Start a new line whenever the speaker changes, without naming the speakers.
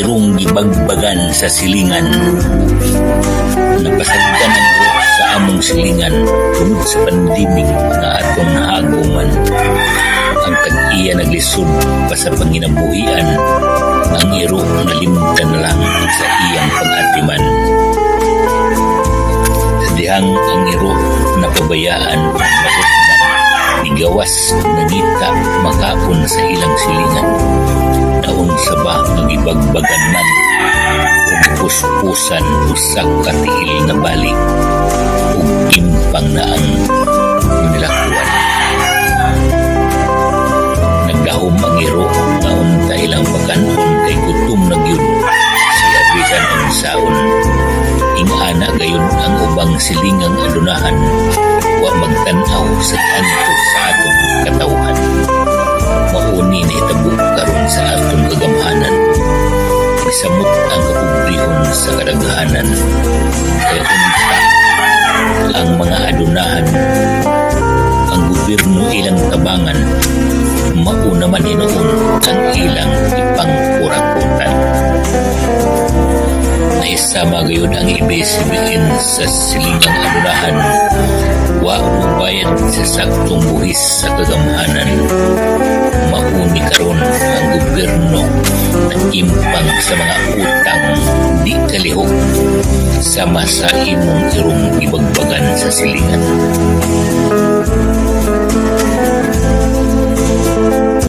Irong Gibagbagan sa Silingan. Napasagdan ang iro sa among silingan tungod sa pandemik nga atong haguman. Ang tag-iya naglisod pa sa panginabuhian, ang iro nalimtan na lang sa iyang pag-atiman. Dihang ang iro napabayaan ang matutnan, igawas nangita makaon sa ilang silingan. Naon sa ba ang ibagbagan man, kung puspusan usak katiil na balik, ug impang na ang nilakuan. Nagdahom ang iro nga unta ilang pagkanon kay gutom na gyud siya bisan ang saon. Ingana gayon ang ubang silingang adunahan, wa magtan-aw sa kanto sa atong katawhan. Mauni na hitabo karon sa atong kagamhanan, isamot ang kapobrehon sa kadaghanan. Kaya unta ang mga adunahan, ang gobyerno ilang tabangan, mauna man hinuon ang ilang ipangkurakutan. Naisama gayon ang ibig-sabihin sa silingang adunahan, wa mubayad sa saktong buhis sa kagamhanan. Mauni karon ang gobyerno nag-impang sa mga utang di kalihok, sama sa imong irong ibagbagan sa silingan.